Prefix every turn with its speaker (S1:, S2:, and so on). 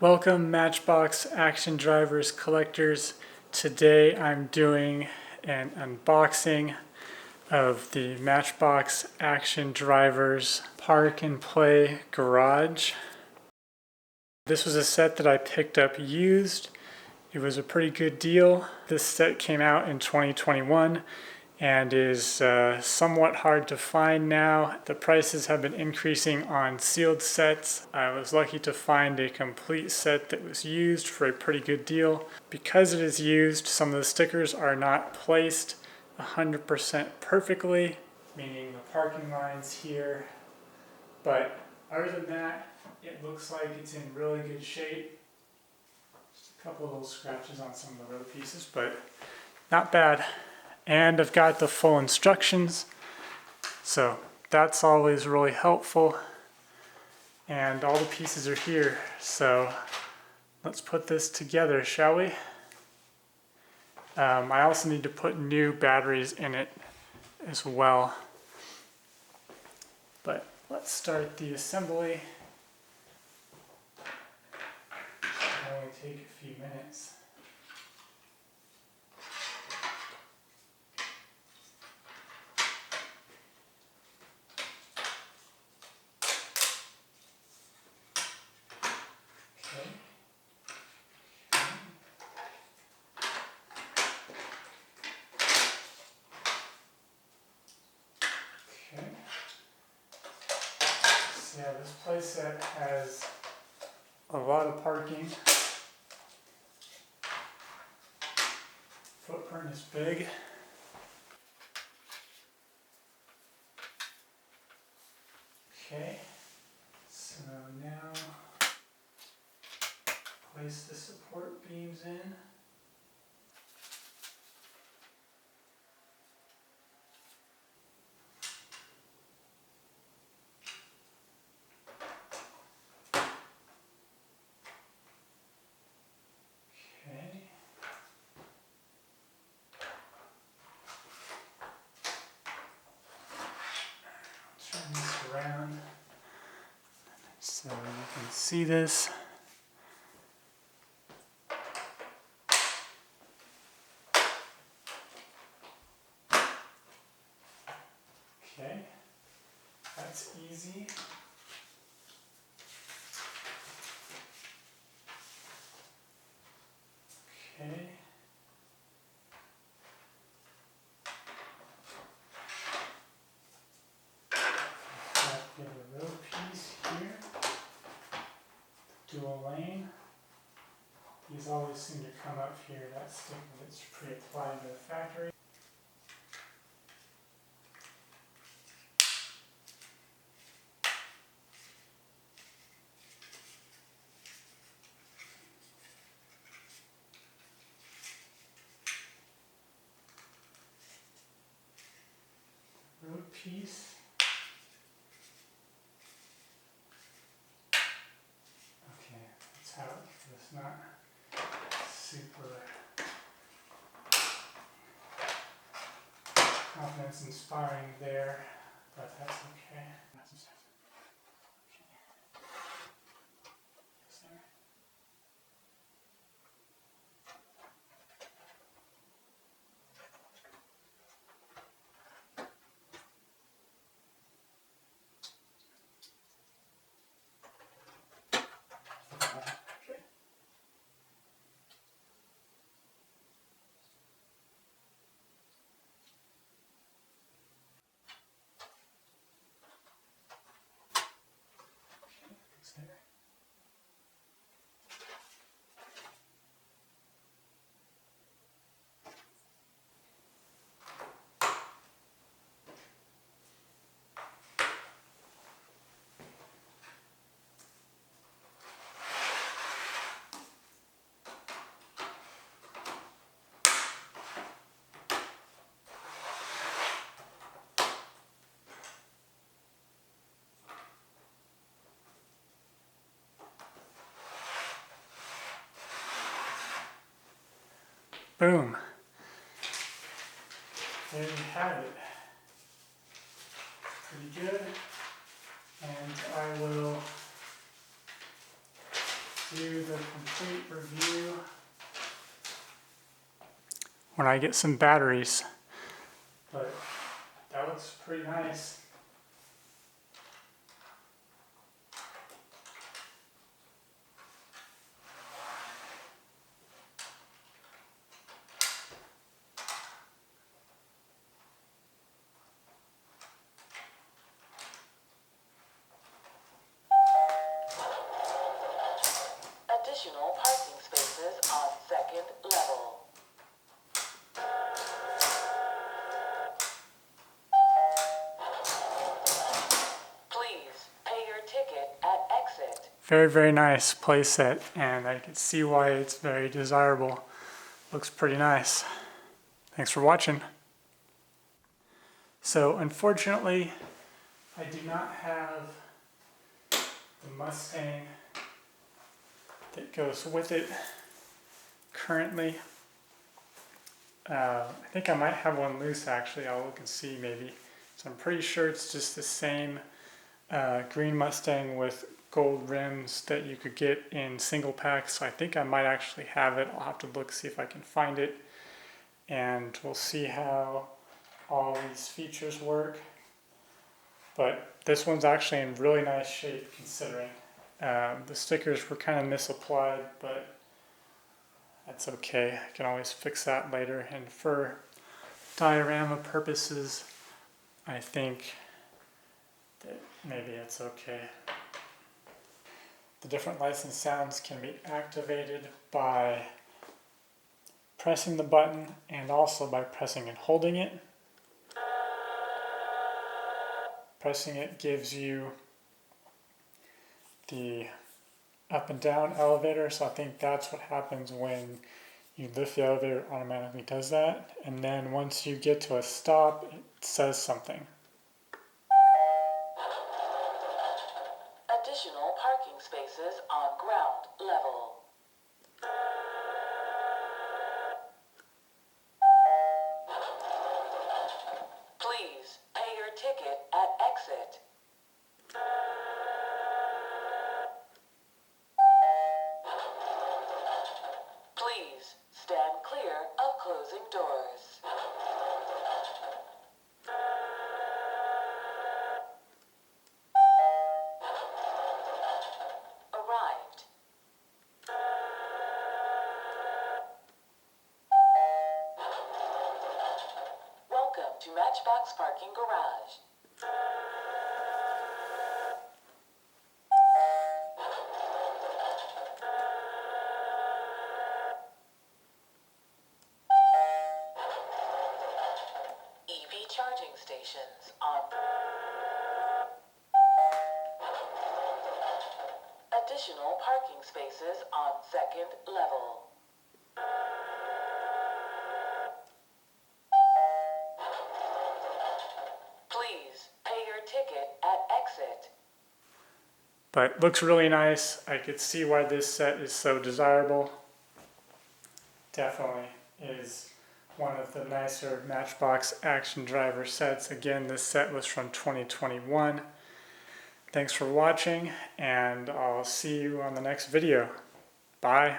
S1: Welcome Matchbox Action Drivers collectors. Today I'm doing an unboxing of the Matchbox Action Drivers Park and Play Garage. This was a set that I picked up used. It was a pretty good deal. This set came out in 2021 and is somewhat hard to find now. The prices have been increasing on sealed sets. I was lucky to find a complete set that was used for a pretty good deal. Because it is used, some of the stickers are not placed 100% perfectly, meaning the parking lines here. But other than that, it looks like it's in really good shape. Just a couple of little scratches on some of the road pieces, but not bad. And I've got the full instructions, so that's always really helpful. And all the pieces are here, so let's put this together, shall we? I also need to put new batteries in it as well. But let's start the assembly. It'll only take a few minutes. Yeah, this playset has a lot of parking. Footprint is big. Okay, so now place the support beams in. Turn this around so you can see this. Okay, that's easy. Okay. Get a road piece here, dual lane. These always seem to come up here. That's sticker that's pre-applied to the factory. Road piece. Okay, that's how it's not super confidence inspiring there, but that's okay. Boom. There you have it. Pretty good. And I will do the complete review when I get some batteries. But that looks pretty nice.
S2: Additional parking spaces on second level. Please pay your ticket at exit.
S1: Very, very nice playset, and I can see why it's very desirable. Looks pretty nice. Thanks for watching. So unfortunately, I do not have the Mustang that goes with it currently. I think I might have one loose actually. I'll look and see maybe. So I'm pretty sure it's just the same green Mustang with gold rims that you could get in single packs. So I think I might actually have it. I'll have to look, see if I can find it. And we'll see how all these features work. But this one's actually in really nice shape considering. The stickers were kind of misapplied, but that's okay. I can always fix that later. And for diorama purposes, I think that maybe it's okay. The different licensed sounds can be activated by pressing the button and also by pressing and holding it. Pressing it gives you the up and down elevator, so I think that's what happens when you lift the elevator, it automatically does that. And then once you get to a stop, it says something.
S2: Additional parking spaces on ground level. Please pay your ticket at exit. Please stand clear of closing doors. Arrived. Welcome to Matchbox Parking Garage. EV charging stations on. Additional parking spaces on second level. Please pay your ticket at exit.
S1: But looks really nice. I could see why this set is so desirable. Definitely is one of the nicer Matchbox action driver sets. Again, this set was from 2021. Thanks for watching, and I'll see you on the next video. Bye.